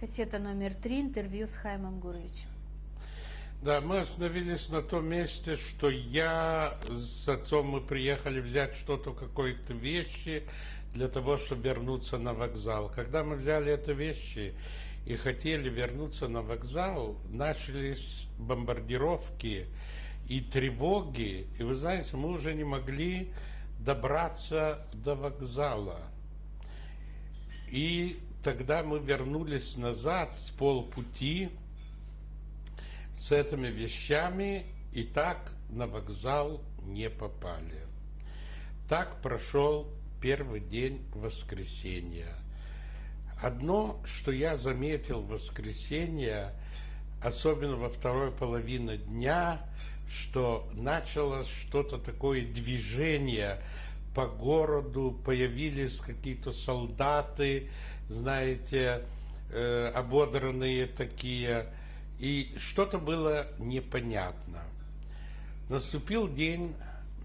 Кассета номер 3. Интервью с Хаимом Гуровичем. Да, мы остановились на том месте, что я с отцом, мы приехали взять что-то, какие-то вещи для того, чтобы вернуться на вокзал. Когда мы взяли эти вещи и хотели вернуться на вокзал, начались бомбардировки и тревоги, и вы знаете, мы уже не могли добраться до вокзала. И тогда мы вернулись назад с полпути с этими вещами и так на вокзал не попали. Так прошел первый день воскресенья. Одно, что я заметил в воскресенье, особенно во второй половине дня, что началось что-то такое движение по городу, появились какие-то солдаты, знаете, ободранные такие, и что-то было непонятно. Наступил день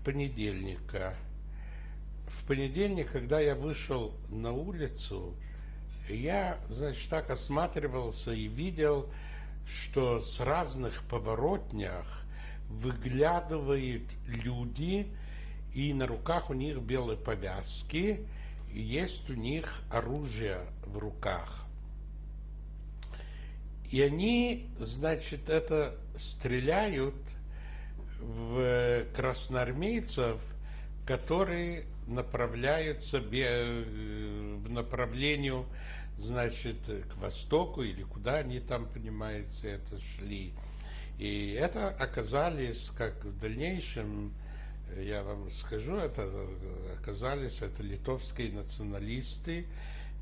понедельника. В понедельник, когда я вышел на улицу, я, значит, так осматривался и видел, что с разных поворотнях выглядывают люди, и на руках у них белые повязки, и есть у них оружие в руках. И они, значит, это стреляют в красноармейцев, которые направляются в направлении, значит, к востоку или куда они там, понимаете, это шли. И это оказались, как в дальнейшем, я вам скажу, это оказались это литовские националисты,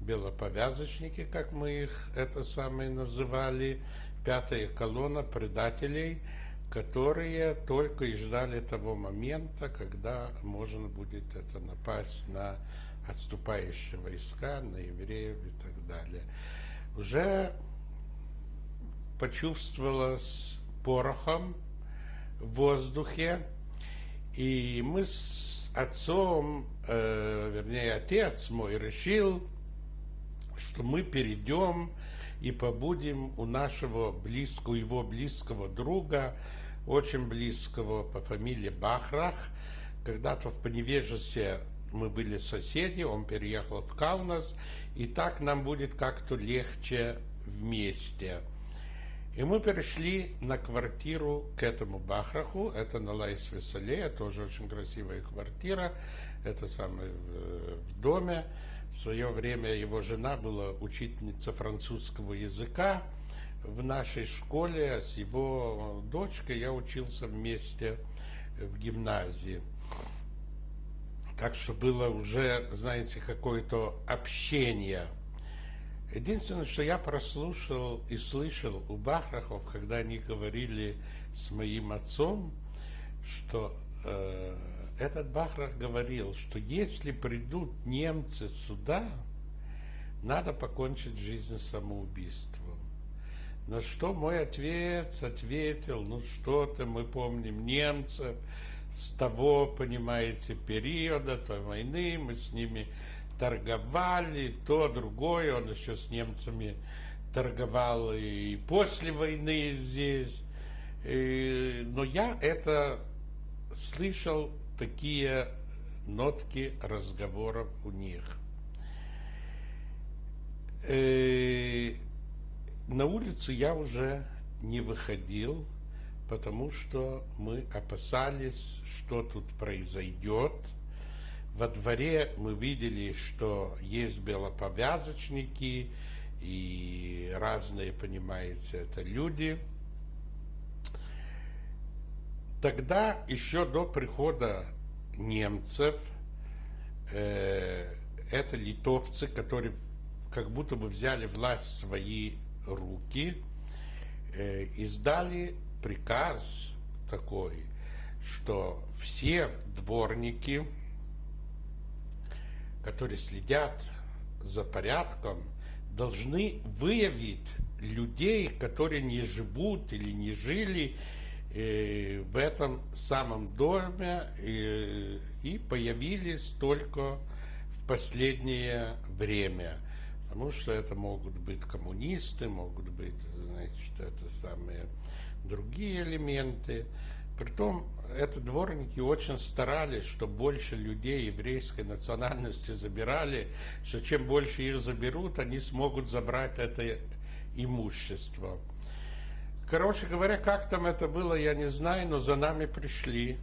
белоповязочники, как мы их это самое называли, пятая колонна предателей, которые только и ждали того момента, когда можно будет это напасть на отступающие войска, на евреев и так далее. Уже почувствовалось порохом в воздухе, и мы с отцом, вернее, отец мой решил, что мы перейдем и побудем у нашего близкого, его близкого друга, очень близкого по фамилии Бахрах. Когда-то в Поневежесе мы были соседи, он переехал в Каунас, и так нам будет как-то легче вместе. И мы перешли на квартиру к этому Бахраху, это на Лайсвес-аллее, тоже очень красивая квартира, это самое в доме. В свое время его жена была учительница французского языка в нашей школе, с его дочкой я учился вместе в гимназии. Так что было уже, знаете, какое-то общение. Единственное, что я прослушал и слышал у Бахрахов, когда они говорили с моим отцом, что этот Бахрах говорил, что если придут немцы сюда, надо покончить жизнь самоубийством. На что мой отец ответил, ну что ты, мы помним немцев с того, понимаете, периода, той войны, мы с ними торговали, то, другое, он еще с немцами торговал и после войны здесь. Но я это слышал, такие нотки разговоров у них. На улицу я уже не выходил, потому что мы опасались, что тут произойдет. Во дворе мы видели, что есть белоповязочники и разные, понимаете, это люди. Тогда, еще до прихода немцев, это литовцы, которые как будто бы взяли власть в свои руки, издали приказ такой, что все дворники, которые следят за порядком, должны выявить людей, которые не живут или не жили в этом самом доме и появились только в последнее время. потому что это могут быть коммунисты, могут быть, значит, это самые другие элементы. Притом, это дворники очень старались, что больше людей еврейской национальности забирали, что чем больше их заберут, они смогут забрать это имущество. Короче говоря, как там это было, я не знаю, но за нами пришли.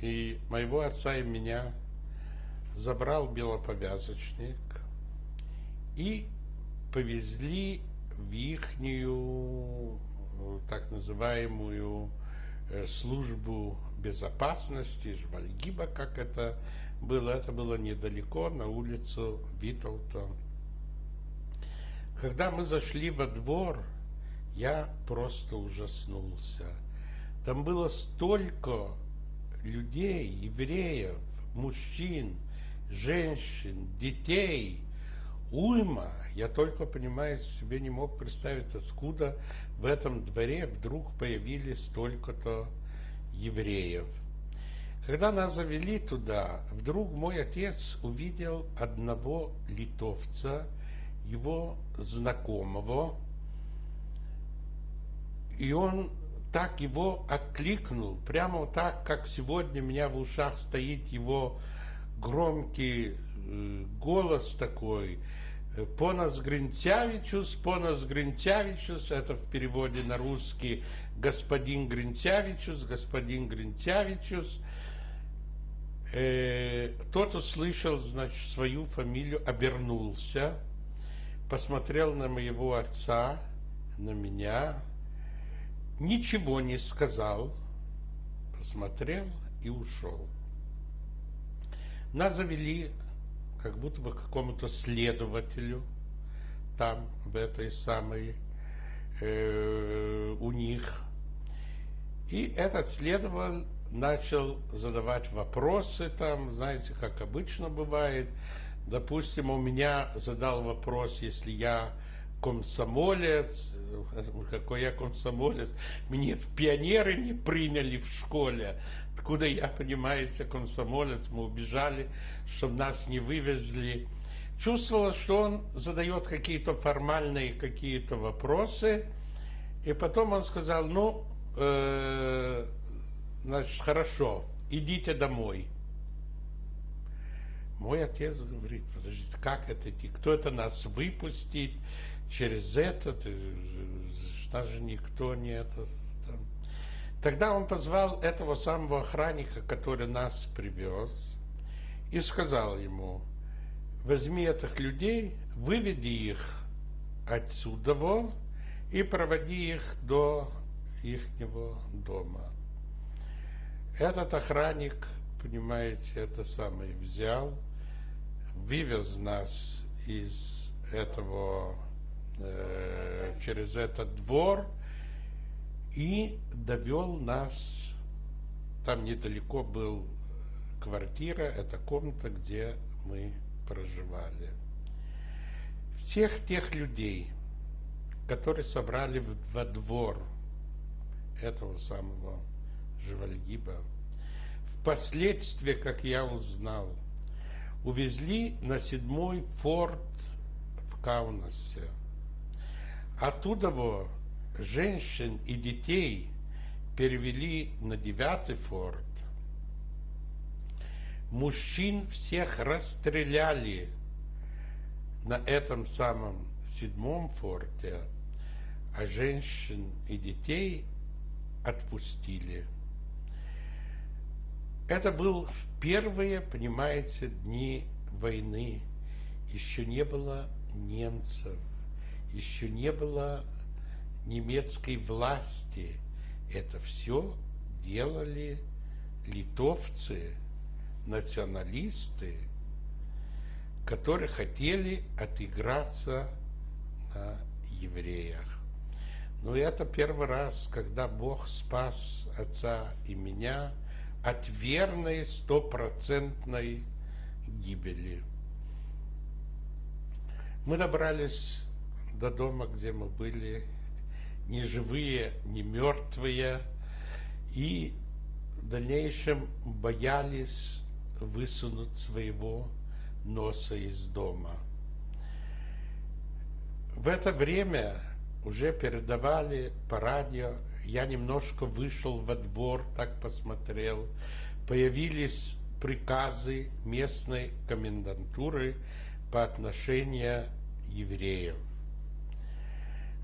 И моего отца и меня забрал белоповязочник и повезли в ихнюю так называемую службу безопасности, Жвальгиба, как это было недалеко, на улицу Витовта. Когда мы зашли во двор, я просто ужаснулся. Там было столько людей, евреев, мужчин, женщин, детей, уйма. Я только, понимаете, себе не мог представить, откуда в этом дворе вдруг появились столько-то евреев. Когда нас завели туда, вдруг мой отец увидел одного литовца, его знакомого, и он так его откликнул, прямо вот так, как сегодня у меня в ушах стоит его громкий голос такой: «Понас Гринцявичус, это в переводе на русский господин Гринцявичус. Тот услышал, значит, свою фамилию, обернулся, посмотрел на моего отца, на меня, ничего не сказал, посмотрел и ушел. Нас завели как будто бы к какому-то следователю там, в этой самой, у них. И этот следователь начал задавать вопросы там, знаете, как обычно бывает. Допустим, у меня задал вопрос, если я комсомолец, какой я комсомолец, мне в пионеры не приняли в школе. Откуда я, понимаете, комсомолец, мы убежали, чтобы нас не вывезли. Чувствовала, что он задает какие-то формальные какие-то вопросы, и потом он сказал: ну, значит, хорошо, идите домой. Мой отец говорит: подождите, как это идти? Кто это нас выпустит через это? Нас же никто не это... Там. Тогда он позвал этого самого охранника, который нас привез, и сказал ему: возьми этих людей, выведи их отсюда и проводи их до ихнего дома. Этот охранник, понимаете, это самое взял, вывез нас из этого, через этот двор и довел нас, там недалеко был квартира, это комната, где мы проживали. Всех тех людей, которые собрали во двор этого самого Жвальгиба, впоследствии, как я узнал, увезли на 7-й форт в Каунасе. Оттуда женщин и детей перевели на 9-й форт. Мужчин всех расстреляли на этом самом 7-м форте, а женщин и детей отпустили. Это был в первые, понимаете, дни войны. Еще не было немцев, еще не было немецкой власти. Это все делали литовцы, националисты, которые хотели отыграться на евреях. Но это первый раз, когда Бог спас отца и меня от верной 100% гибели. Мы добрались до дома, где мы были, ни живые, ни мертвые, и в дальнейшем боялись высунуть своего носа из дома. В это время уже передавали по радио, я немножко вышел во двор, так посмотрел, появились приказы местной комендатуры по отношению евреев.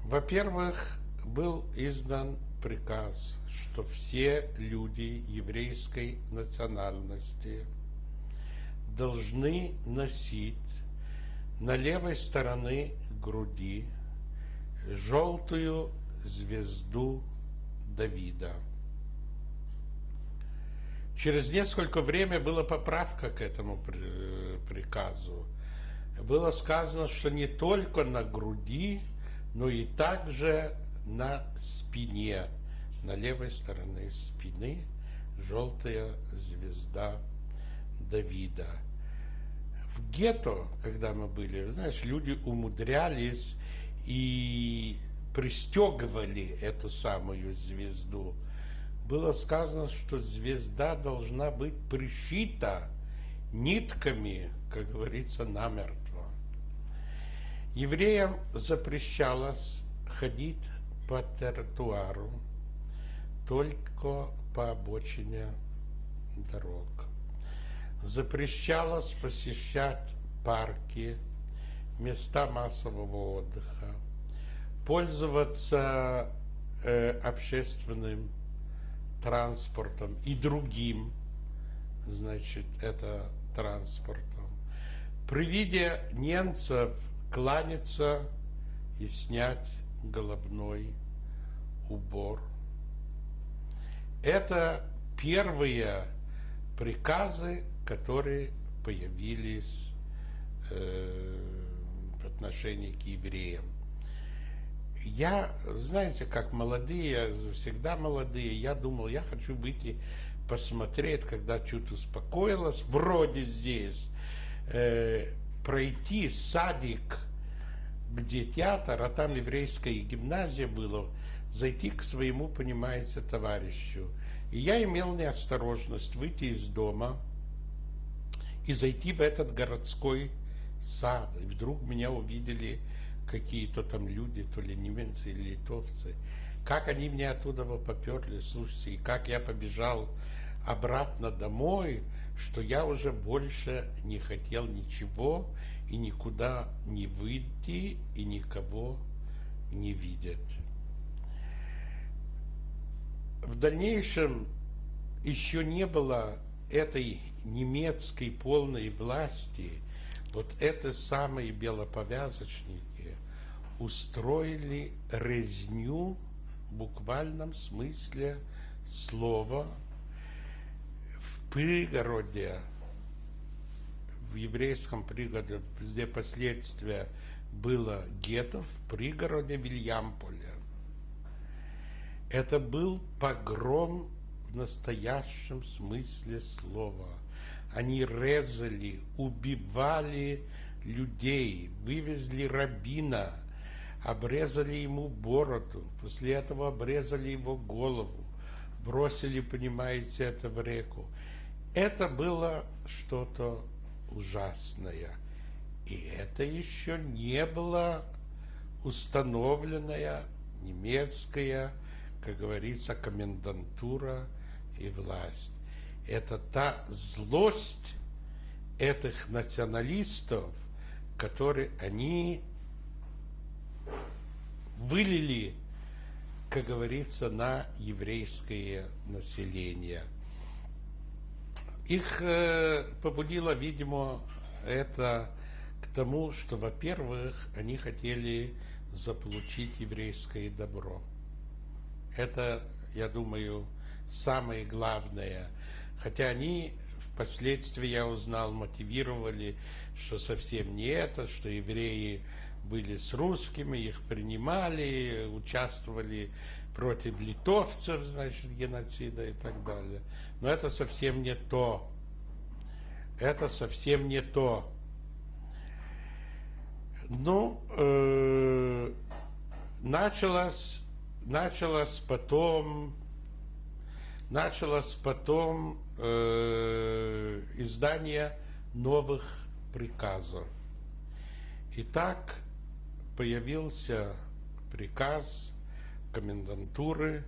Во-первых, был издан приказ, что все люди еврейской национальности должны носить на левой стороне груди желтую звезду Давида. Через несколько времени была поправка к этому приказу. Было сказано, что не только на груди, но и также на спине, на левой стороне спины желтая звезда Давида. В гетто, когда мы были, знаешь, люди умудрялись и пристегивали эту самую звезду. Было сказано, что звезда должна быть пришита нитками, как говорится, намертво. Евреям запрещалось ходить по тротуару, только по обочине дорог. Запрещалось посещать парки, места массового отдыха, пользоваться общественным транспортом и другим, значит, это транспортом. При виде немцев кланяться и снять головной убор. Это первые приказы, которые появились в отношении к евреям. Я, знаете, как молодые, всегда молодые, я думал, я хочу выйти посмотреть, когда чуть успокоилось, вроде здесь, пройти садик, где театр, а там еврейская гимназия была, зайти к своему, понимаете, товарищу. И я имел неосторожность выйти из дома и зайти в этот городской сад. И вдруг меня увидели какие-то там люди, то ли немцы или литовцы. Как они меня оттуда поперли, слушайте, и как я побежал обратно домой, что я уже больше не хотел ничего и никуда не выйти и никого не видеть. В дальнейшем еще не было этой немецкой полной власти. Вот это самые белоповязочники устроили резню в буквальном смысле слова в пригороде, в еврейском пригороде, где последствия было гетто, в пригороде Вильямполя. Это был погром в настоящем смысле слова. Они резали, убивали людей, вывезли раббина, обрезали ему бороду, после этого обрезали его голову, бросили, понимаете, это в реку. Это было что-то ужасное. И это еще не была установленная немецкая, как говорится, комендатура и власть. Это та злость этих националистов, которые они вылили, как говорится, на еврейское население. Их побудило, видимо, это к тому, что, во-первых, они хотели заполучить еврейское добро. Это, я думаю, самое главное. Хотя они впоследствии, я узнал, мотивировали, что совсем не это, что евреи были с русскими, их принимали, участвовали против литовцев, значит, геноцида и так далее. Но это совсем не то. Это совсем не то. Ну, началось потом издание новых приказов. Итак, появился приказ комендатуры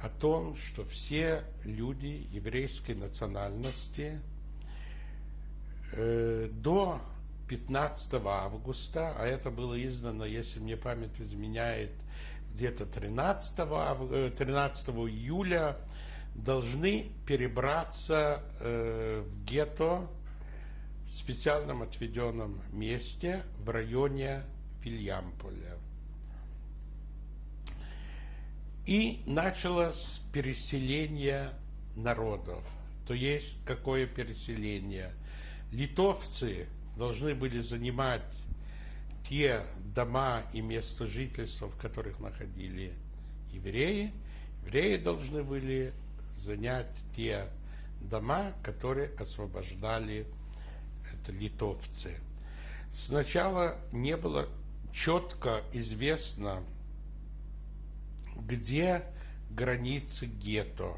о том, что все люди еврейской национальности до 15 августа, а это было издано, если мне память изменяет, где-то 13 июля, должны перебраться в гетто в специальном отведенном месте в районе Вильямполя. И началось переселение народов. То есть, какое переселение? Литовцы должны были занимать те дома и места жительства, в которых находили евреи. Евреи должны были занять те дома, которые освобождали литовцы. Сначала не было четко известно, где границы гетто.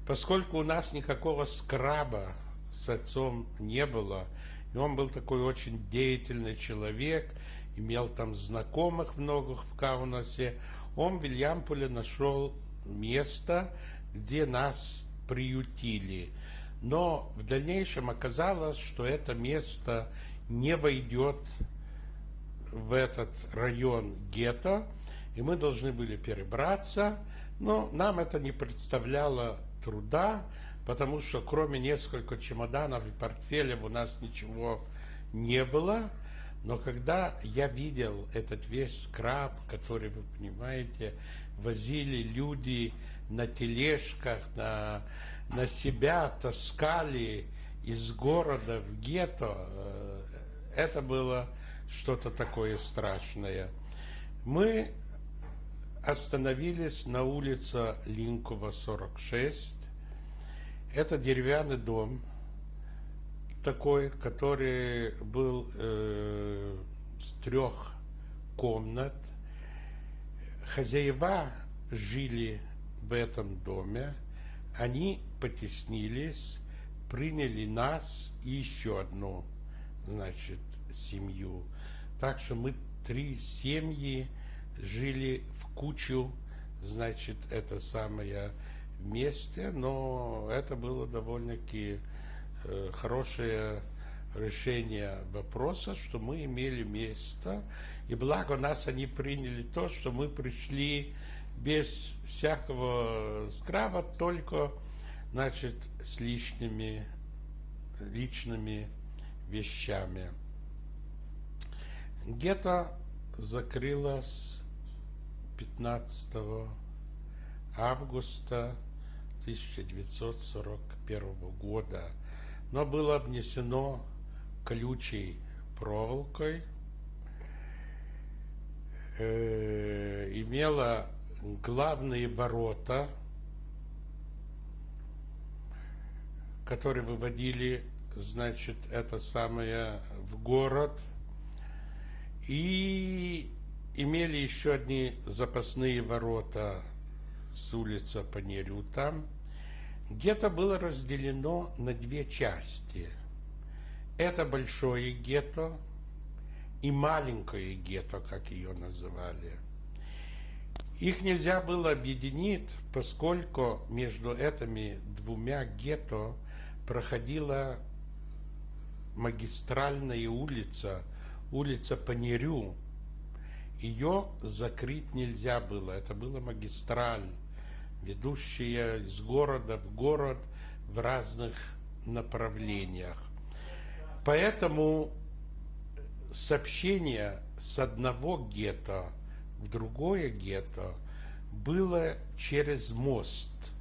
Поскольку у нас никакого скраба с отцом не было, и он был такой очень деятельный человек, имел там знакомых много в Каунасе, он в Вильямполе нашел место, где нас приютили. Но в дальнейшем оказалось, что это место не войдет в этот район гетто, и мы должны были перебраться, но нам это не представляло труда, потому что кроме нескольких чемоданов и портфелей у нас ничего не было. Но когда я видел этот весь скраб, который, вы понимаете, возили люди на тележках, на себя таскали из города в гетто, это было что-то такое страшное. Мы остановились на улице Линкова, 46. Это деревянный дом такой, который был с 3 комнат. Хозяева жили в этом доме, они потеснились, приняли нас и еще одну, значит, семью. Так что мы 3 семьи жили в кучу, значит, это самое вместе, но это было довольно-таки хорошее решение вопроса, что мы имели место, и благо нас они приняли то, что мы пришли без всякого скраба, только, значит, с личными вещами. Гетто закрылось 15 августа 1941 года, но было обнесено колючей проволокой, имело главные ворота, которые выводили, значит, это самое в город, и имели еще одни запасные ворота с улицы Панерю там. Гетто было разделено на 2 части. Это большое гетто и маленькое гетто, как ее называли. Их нельзя было объединить, поскольку между этими 2 гетто проходила магистральная улица, улица Панерю. Ее закрыть нельзя было, это была магистраль, ведущая из города в город в разных направлениях. Поэтому сообщение с одного гетто в другое гетто было через мост,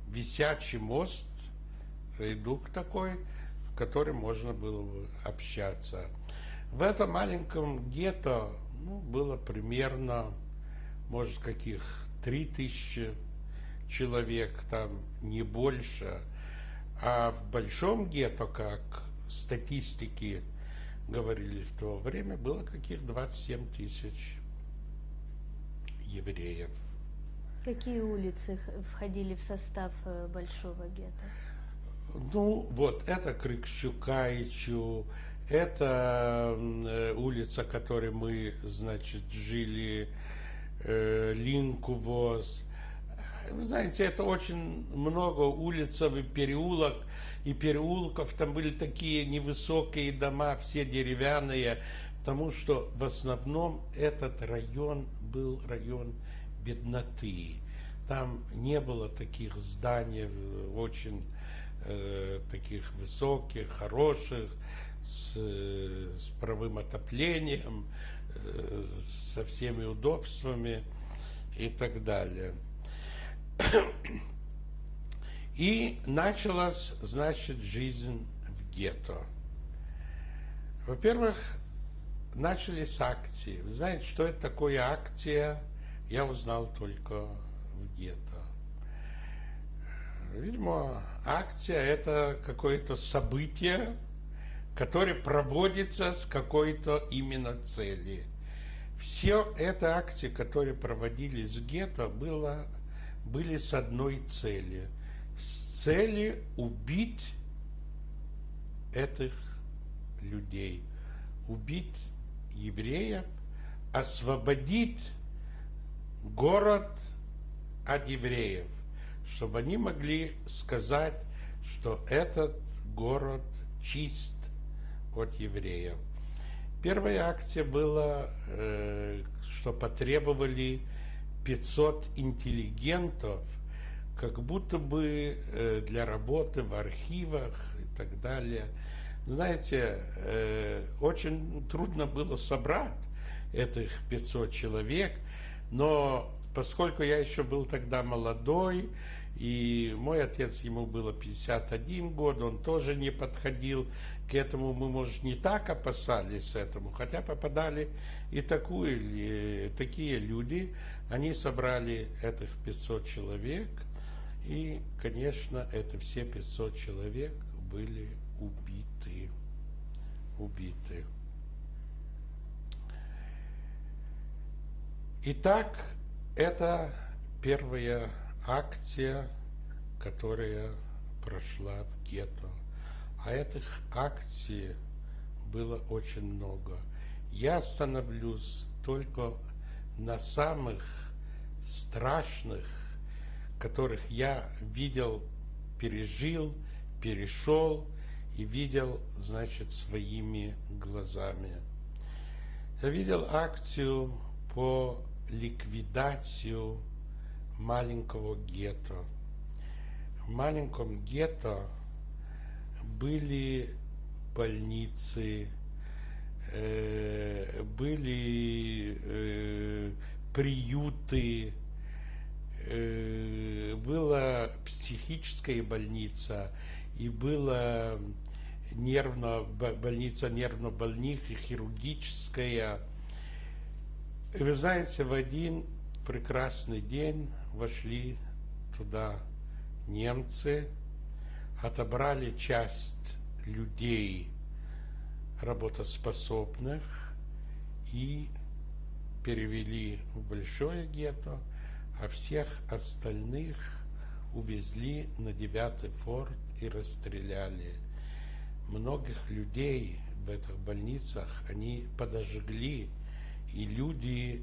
висячий мост, редук такой, в котором можно было бы общаться. В этом маленьком гетто было примерно, может, каких 3000 человек, там не больше. А в большом гетто, как статистики говорили в то время, было каких 27 тысяч евреев. Какие улицы входили в состав большого гетто? Ну, вот это Крикщукайчу, Это улица, которой мы, значит, жили, Линкувоз. Вы знаете, это очень много улиц и переулков. Там были такие невысокие дома, все деревянные, потому что в основном этот район был район бедноты. Там не было таких зданий очень таких высоких, хороших, с паровым отоплением, со всеми удобствами и так далее. И началась, значит, жизнь в гетто. Во-первых, начались акции. Вы знаете, что это такое акция? Я узнал только в гетто. Видимо, акция – это какое-то событие, которое проводится с какой-то именно целью. Все это акции, которые проводились в гетто, были с одной целью. С целью убить этих людей, убить евреев, освободить город от евреев, чтобы они могли сказать, что этот город чист от евреев. Первая акция была, что потребовали 500 интеллигентов, как будто бы для работы в архивах и так далее. Знаете, очень трудно было собрать этих 500 человек, но поскольку я еще был тогда молодой, и мой отец, ему было 51 год, он тоже не подходил к этому, мы, может, не так опасались этому, хотя попадали и такие люди. Они собрали этих 500 человек, и, конечно, это все 500 человек были убиты. Итак, это первая акция, которая прошла в гетто. А этих акций было очень много. Я остановлюсь только на самых страшных, которых я видел, пережил, перешел и видел, значит, своими глазами. Я видел акцию по ликвидации маленького гетто. В маленьком гетто были больницы, были приюты, была психическая больница и была больница нервнобольных и хирургическая. И вы знаете, в один прекрасный день вошли туда немцы, отобрали часть людей работоспособных и перевели в большое гетто, а всех остальных увезли на 9-й форт и расстреляли. Многих людей в этих больницах они подожгли, и люди,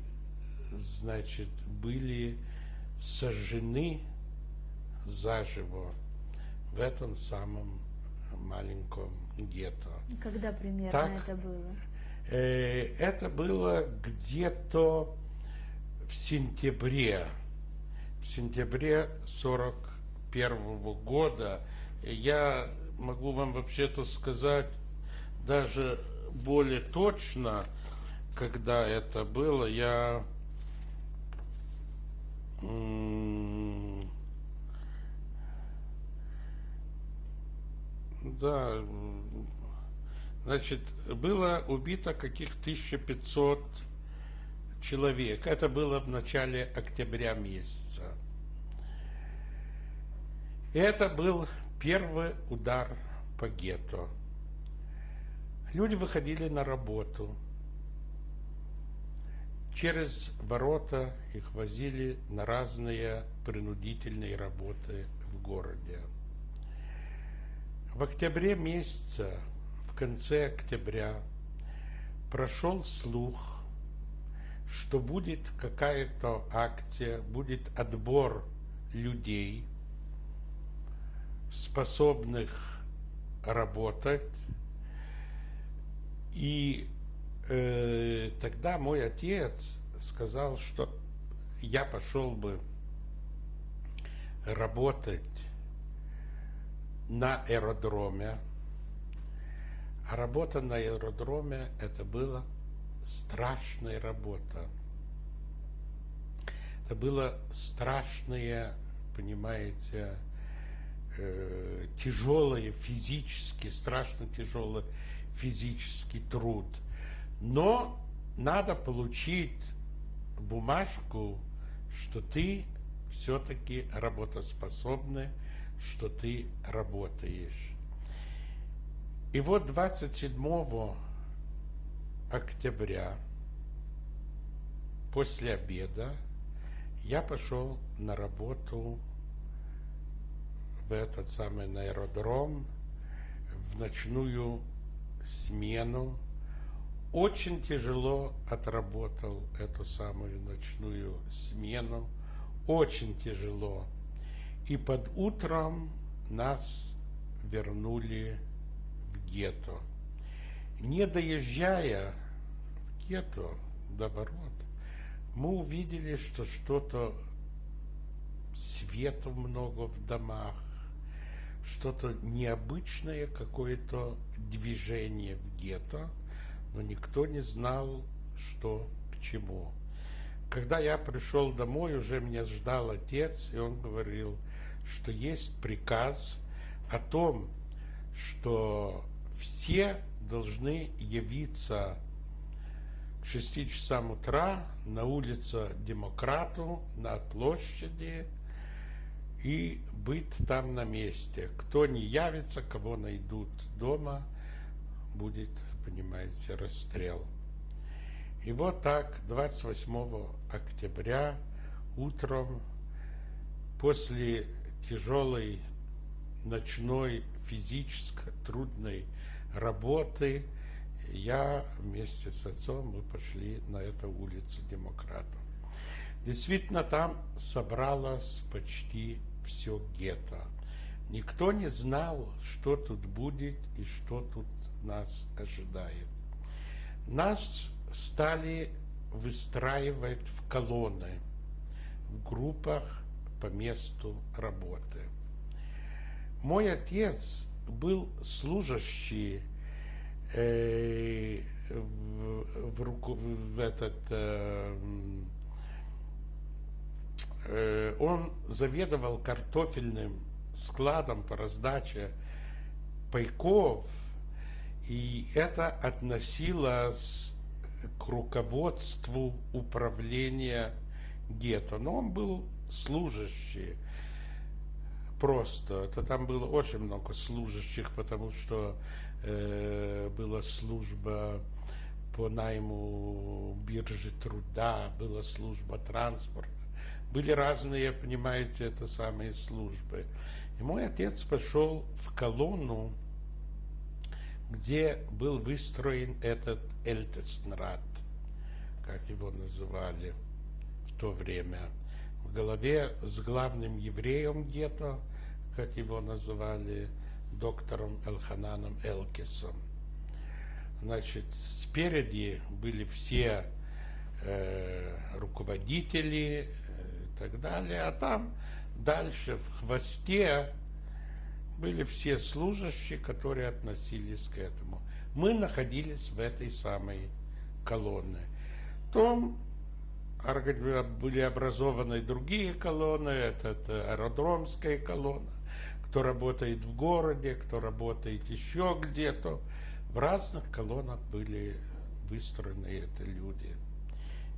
значит, были сожжены заживо в этом самом маленьком гетто. Когда примерно это было? Это было где-то в сентябре 41-го года. Я могу вам вообще-то сказать даже более точно, когда это было. Да, значит, было убито каких 1500 человек. Это было в начале октября месяца. И это был первый удар по гетто. Люди выходили на работу. Через ворота их возили на разные принудительные работы в городе. В октябре месяце, в конце октября прошел слух, что будет какая-то акция, будет отбор людей, способных работать. И тогда мой отец сказал, что я пошел бы работать на аэродроме. А работа на аэродроме — это была страшная работа. Это было страшное, понимаете, тяжелый физически, страшно тяжелый физический труд. Но надо получить бумажку, что ты все-таки работоспособный, что ты работаешь. И вот 27 октября после обеда я пошел на работу в этот самый на аэродром, в ночную смену. Очень тяжело отработал эту самую ночную смену, очень тяжело. И под утром нас вернули в гетто. Не доезжая в гетто до ворот, мы увидели, что что-то, света много в домах, что-то необычное, какое-то движение в гетто, но никто не знал, что к чему. Когда я пришел домой, уже меня ждал отец, и он говорил, что есть приказ о том, что все должны явиться к 6 часам утра на улице Демократу, на площади, и быть там на месте. Кто не явится, кого найдут дома, будет, понимаете, расстрел. И вот так 28 октября утром, после тяжелой ночной физически трудной работы, я вместе с отцом, мы пошли на эту улицу Демократов. Действительно, там собралось почти все гетто. Никто не знал, что тут будет и что тут нас ожидает. Нас стали выстраивать в колонны, в группах по месту работы. Мой отец был служащий он заведовал картофельным складом по раздаче пайков, и это относилось к руководству управления гетто. Но он был служащий просто. Это там было очень много служащих, потому что была служба по найму биржи труда, была служба транспорта. Были разные, понимаете, это самые службы. И мой отец пошел в колонну, где был выстроен этот Эльтесенрат, как его называли в то время, в голове с главным евреем гетто, как его называли, доктором Элхананом Элкисом. Значит, спереди были все руководители и так далее, а там дальше в хвосте были все служащие, которые относились к этому. Мы находились в этой самой колонне. Там были образованы другие колонны, это аэродромская колонна, кто работает в городе, кто работает еще где-то. В разных колоннах были выстроены это люди.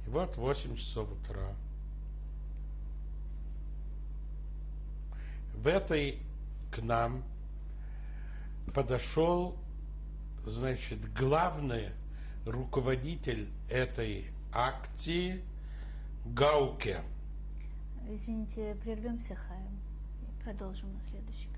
И вот 8 часов утра. В этой к нам подошел, значит, главный руководитель этой акции Гауке. Извините, прервемся, Хаим. Продолжим на следующий.